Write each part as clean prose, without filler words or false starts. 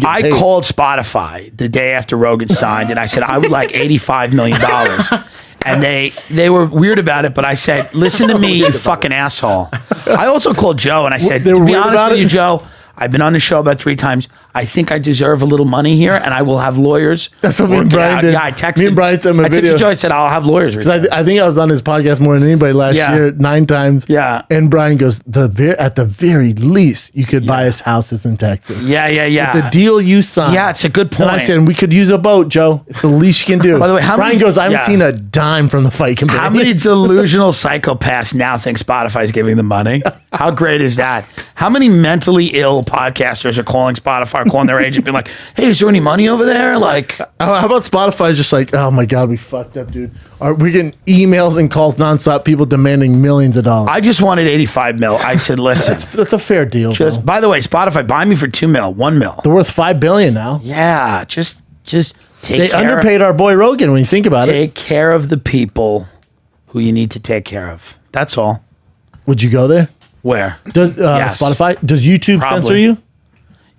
I called Spotify the day after Rogan signed, and I said, I would like $85 million. And they were weird about it, but I said, listen to me, you fucking asshole. I also called Joe, and I said, to be honest with you, Joe, I've been on the show about 3 times. I think I deserve a little money here, and I will have lawyers. That's what me and Brian did. Yeah, I texted. Me and Brian sent him a video. I texted Joe. I said, I'll have lawyers. I think I was on his podcast more than anybody last year, 9 times. Yeah. And Brian goes, at the very least, you could buy us houses in Texas. Yeah. With the deal you signed. Yeah, it's a good point. And I said, we could use a boat, Joe. It's the least you can do. By the way, Brian goes, I haven't seen a dime from the fight company. How many delusional psychopaths now think Spotify's giving them money? How great is that? How many mentally ill podcasters are calling Spotify, calling their agent, being like, hey, is there any money over there? Like, how about Spotify just like, oh my God, we fucked up, dude. We're getting emails and calls nonstop, people demanding millions of dollars. I just wanted 85 mil. I said, listen. That's a fair deal. By the way, Spotify, buy me for 2 mil, 1 mil. They're worth $5 billion now. Yeah, just take They underpaid our boy Rogan when you think about it. Take care of the people who you need to take care of. That's all. Would you go there? Where? Does Spotify? Does YouTube censor you?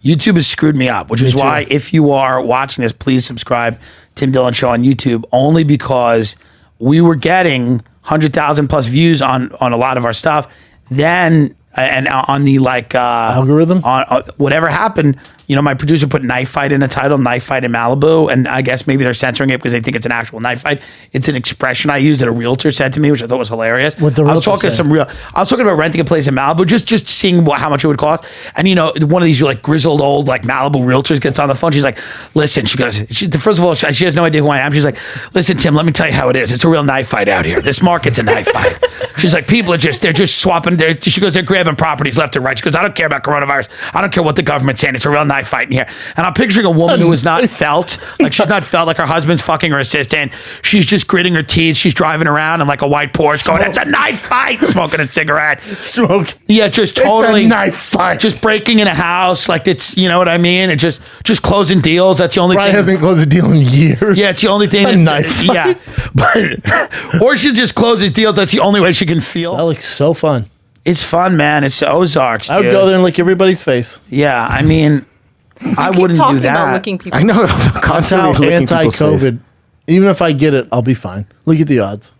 YouTube has screwed me up, which is why if you are watching this, please subscribe Tim Dillon Show on YouTube, only because we were getting 100,000 plus views on a lot of our stuff. Then and on the algorithm, on whatever happened, you know, my producer put knife fight in a title, knife fight in Malibu, and I guess maybe they're censoring it because they think it's an actual knife fight. It's an expression I used that a realtor said to me, which I thought was hilarious. What the realtor said? I was talking about renting a place in Malibu, just seeing how much it would cost. And you know, one of these like grizzled old like Malibu realtors gets on the phone. She's like, "Listen," she goes, first of all, she has no idea who I am. She's like, "Listen, Tim, let me tell you how it is. It's a real knife fight out here. This market's a knife fight." She's like, "People are they're just swapping." She goes, "They're grabbing properties left and right." She goes, "I don't care about coronavirus. I don't care what the government's saying. It's a real knife fight in here." And I'm picturing a woman who is not felt, like she's not felt, like her husband's fucking her assistant. She's just gritting her teeth. She's driving around in like a white Porsche going, "It's a knife fight," smoking a cigarette. Yeah, just totally. It's a knife fight. Just breaking in a house. Like it's, you know what I mean? And just closing deals. That's the only thing. Brian hasn't closed a deal in years. Yeah, it's the only thing. A knife fight. Yeah. But, or she just closes deals. That's the only way she can feel. That looks so fun. It's fun, man. It's Ozarks, dude. I would go there and lick everybody's face. Yeah, I mean, I wouldn't do that. I know. Constantly licking people's face. Anti-COVID. Even if I get it, I'll be fine. Look at the odds.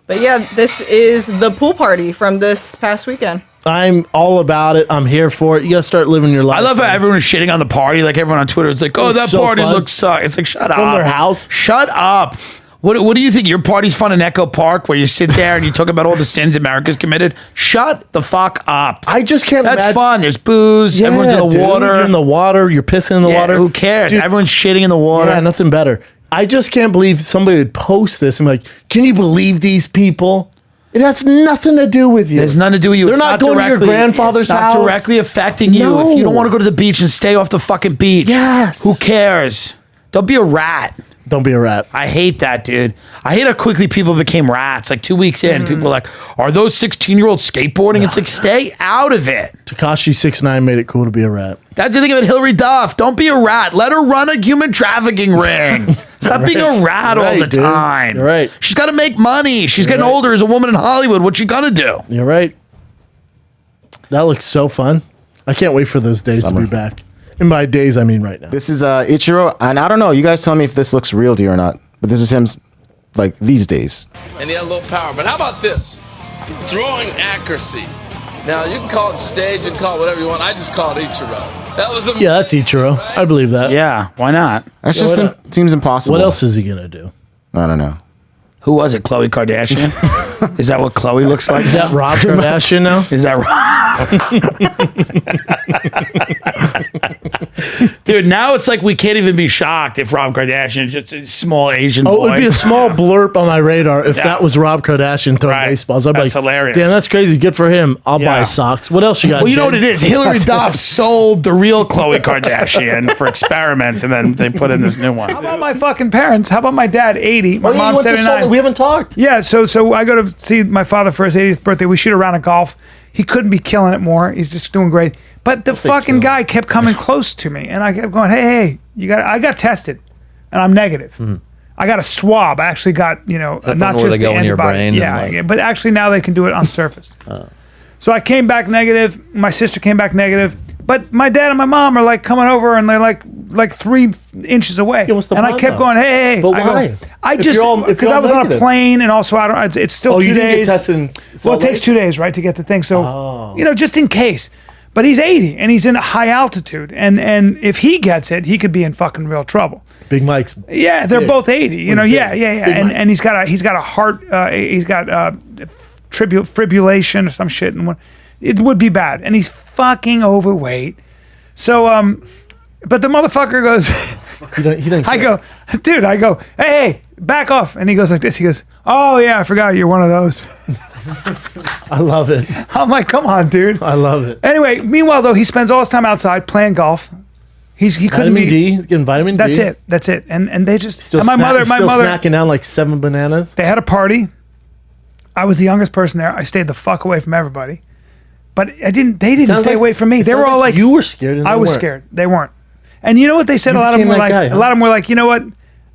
But yeah, this is the pool party from this past weekend. I'm all about it. I'm here for it. You gotta start living your life. I love how everyone is shitting on the party. Like everyone on Twitter is like, "Oh, that party looks suck." It's like, shut up. From their house. Shut up. What do you think? Your party's fun in Echo Park where you sit there and you talk about all the sins America's committed? Shut the fuck up. I just can't That's imagine. fun. There's booze. Yeah, everyone's in the water. You're in the water. You're pissing in the water. Who cares? Dude, Everyone's shitting in the water. Yeah, nothing better. I just can't believe somebody would post this and be like, "Can you believe these people?" It has nothing to do with you. There's nothing to do with you. They're It's not going to your grandfather's house. It's not directly affecting you. No. If you don't want to go to the beach, and stay off the fucking beach. Yes. Who cares? Don't be a rat. Don't be a rat. I hate that, dude. I hate how quickly people became rats. Like 2 weeks in, people were like, "Are those 16-year-olds skateboarding?" It's like, stay out of it. Tekashi 6ix9ine made it cool to be a rat. That's the thing about Hillary Duff. Don't be a rat. Let her run a human trafficking ring. Stop being a rat all the time. You're right. She's got to make money. She's getting older as a woman in Hollywood. What's she gonna do? You're right. That looks so fun. I can't wait for those days to be back. And by days, I mean right now. This is Ichiro, and I don't know. You guys tell me if this looks real to you or not. But this is him, like these days. And he had a little power. But how about this? Throwing accuracy. Now you can call it stage and call it whatever you want. I just call it Ichiro. That was Yeah, that's Ichiro. Right? I believe that. Yeah, why not? That's just seems impossible. What else is he gonna do? I don't know. Who was it? Khloe Kardashian? Is that what Khloe looks like? Is that Rob Kardashian now? Is that Dude, now it's like we can't even be shocked if Rob Kardashian is just a small Asian boy. Oh, it would be a small blurb on my radar if that was Rob Kardashian throwing baseballs. I'd be That's like, hilarious. Damn, that's crazy. Good for him. I'll buy his socks. What else you got? Well, you know what it is? Hillary Duff sold the real Khloe Kardashian for experiments, and then they put in this new one. How about my fucking parents? How about my dad, 80? My Oh, yeah, mom, you went to 79. Salt- We haven't talked. Yeah, so I go to see my father for his 80th birthday. We shoot a round of golf. He couldn't be killing it more. He's just doing great. But the fucking guy kept coming close to me, and I kept going, hey, I got tested, and I'm negative. I got a swab. I actually got, not just they the go in your antibody. brain. Yeah, but actually now they can do it on surface. So I came back negative. My sister came back negative. But my dad and my mom are like coming over and they're like 3 inches away. Yeah, what's the and I point, kept though? going, hey. But I go, why? I If just, you're all- if because you're I all was on a negative. plane and also I don't, it's still 2 you didn't days. get tested in Well, Salt it takes Lake? 2 days, right, to get the thing. So, just in case. But he's 80 and he's in high altitude. And if he gets it, he could be in fucking real trouble. Big Mike's. Yeah, they're Yeah. both 80. You know, Big yeah. Mike. And he's got a heart, he's got fibrillation or some shit. And it would be bad. And he's fucking overweight. So, but the motherfucker goes, He didn't I go, dude, hey, back off. And he goes like this. He goes, oh yeah, I forgot you're one of those. I love it. I'm like, come on, dude. I love it. Anyway, meanwhile though, he spends all his time outside playing golf. He couldn't Vitamin be. D. He's getting vitamin D. That's it. And they just Still and my mother snacking down like 7 bananas. they had a party. I was the youngest person there. I stayed the fuck away from everybody. But they didn't Sounds stay like- away from me. it They were sounds all like you were scared. And I they was weren't. scared. They weren't. And you know what they said? You A lot of them were became like, that guy, huh? a lot of them were like, you know what?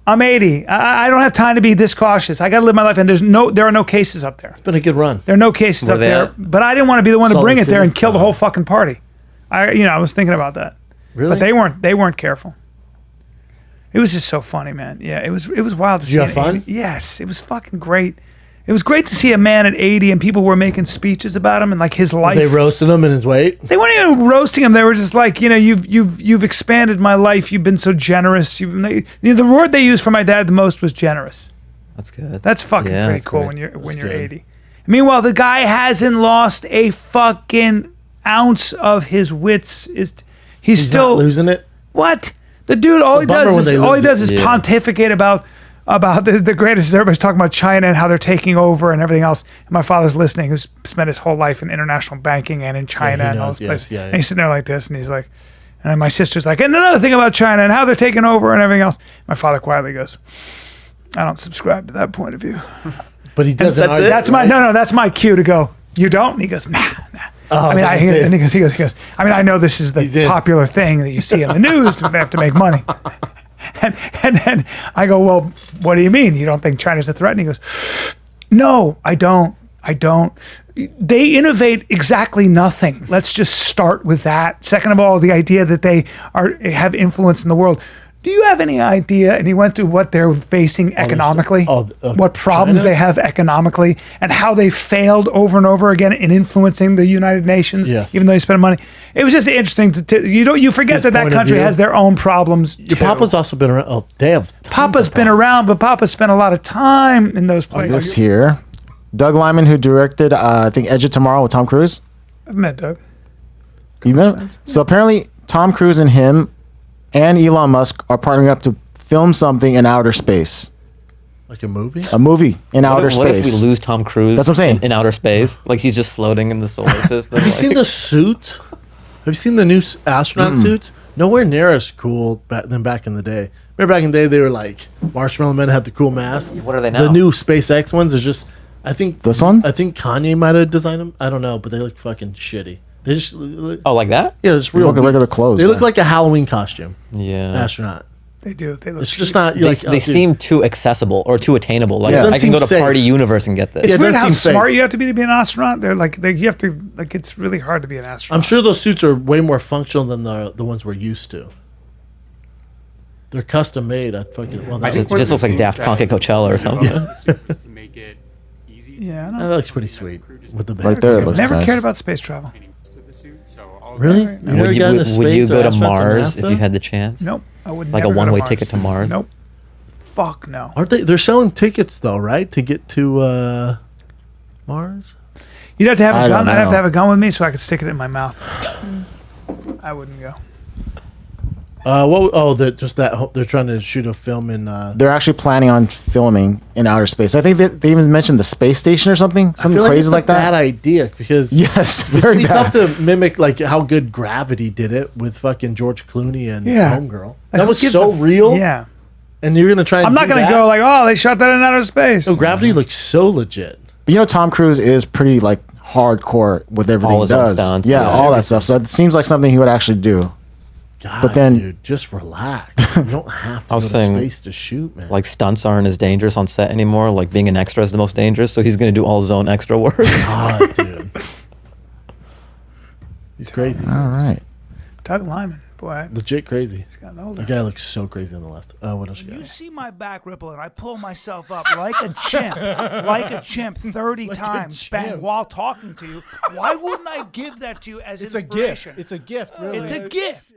I'm 80. I don't have time to be this cautious. I got to live my life. And there are no cases up there. It's been a good run. There are no cases Were up they there. at? But I didn't want to be the one to Salt bring Lake it there City? and kill the whole fucking party. I was thinking about that. Really? But they weren't careful. It was just so funny, man. Yeah, it was wild to see. you have an fun? 80 Yes, it was fucking great. It was great to see a man at 80 and people were making speeches about him and like his life. They roasted him in his weight. They weren't even roasting him. They were just like, you've expanded my life. You've been so generous. The word they used for my dad the most was generous. That's good. That's fucking Yeah, pretty that's cool great. when you're good. 80. Meanwhile, the guy hasn't lost a fucking ounce of his wits. He's He's still not losing it. what? The dude all he bummer when does they lose is it. Yeah. pontificate about the greatest. Everybody's talking about China and how they're taking over and everything else. And my father's listening, who's spent his whole life in international banking and in China and all knows, those yes, places. yeah, yeah. And he's sitting there like this, and he's like, and my sister's like, and another thing about China and how they're taking over and everything else. My father quietly goes, I don't subscribe to that point of view. But he doesn't. That's argue, it? That's my no. That's my cue to go. You don't? And he goes, nah. I mean, that's it. and he goes. I mean, I know this is the He's in. popular thing that you see in the news. They have to make money. And then I go, well, what do you mean? You don't think China's a threat? And he goes, no, I don't. They innovate exactly nothing. Let's just start with that. Second of all, the idea that they have influence in the world. Do you have any idea? And he went through what they're facing economically, what problems China? they have economically, and how they failed over and over again in influencing the United Nations, Yes. even though they spend money. It was just interesting you forget His that point of country view. has their own problems. Your too. Papa's also been around. Oh, they have. tons Papa's of been problems. around, but Papa spent a lot of time in those places. This here, Doug Lyman, who directed, I think, Edge of Tomorrow with Tom Cruise. I've met Doug. You know? So apparently, Tom Cruise and him and Elon Musk are partnering up to film something in outer space. Like a movie. A movie in outer What if space. we lose Tom Cruise? That's what I'm saying. In outer space, like he's just floating in the solar system. Have you seen the suits? Have you seen the new astronaut suits? Nowhere near as cool than back in the day. Remember back in the day, they were like Marshmallow Men had the cool masks. What are they now? The new SpaceX ones are just. I think This one? I think Kanye might have designed them. I don't know, but they look fucking shitty. They just. Oh, like that? Yeah, it's They real. look like weird. regular clothes, They look yeah. like a Halloween costume. Yeah. Astronaut. They do. They look. It's just not. You're They, like, they oh, dude. seem too accessible or too attainable. Like Yeah. It I doesn't can go to seem safe. Party Universe and get this. Yeah, It's it weird doesn't how seem smart safe. you have to be an astronaut. They're like you have to like. It's really hard to be an astronaut. I'm sure those suits are way more functional than the ones we're used to. They're custom made. I fucking. Well, It just looks like Daft Punk at Coachella or something. To make it easy. Yeah, I that know. looks pretty sweet with the Right there, it looks Never nice. cared about space travel. To the suit, so all Really? Right. You never Would you, got into would you space or go to astronaut Mars if NASA? you had the chance? Nope. I would Like a never go one-way Mars. ticket to Mars? Nope. Fuck no. Aren't they? They're selling tickets though, right? To get to Mars. You'd have to have I a don't gun. I'd have to know. have a gun with me so I could stick it in my mouth. I wouldn't go. What? Oh, they're trying to shoot a film in. They're actually planning on filming in outer space. I think they even mentioned the space station or something. I Something feel like crazy it's a like bad that. idea because Yes, it's very pretty bad. tough to mimic like how good Gravity did it with fucking George Clooney and Yeah. Homegirl. Like, That who was gives so a- real. Yeah. And you're gonna try. And I'm not do gonna that? go like, oh, they shot that in outer space. No, Gravity looks so legit. But you know, Tom Cruise is pretty like hardcore with everything All he his own does. stunts, Yeah, yeah, all that stuff. So it seems like something he would actually do. God, But then- dude, just relax. You don't have to I go was to saying, space to shoot, man. Like stunts aren't as dangerous on set anymore. Like being an extra is the most dangerous. So he's gonna do all his own extra work. God, dude. He's crazy. All right. Doug Lyman, boy, Legit crazy. he's gotten older. The guy looks so crazy on the left. What else you You got? see my back ripple, and I pull myself up like a chimp, 30 times, bang, while talking to you. Why wouldn't I give that to you as It's a gift. inspiration? It's a gift, really. It's a gift.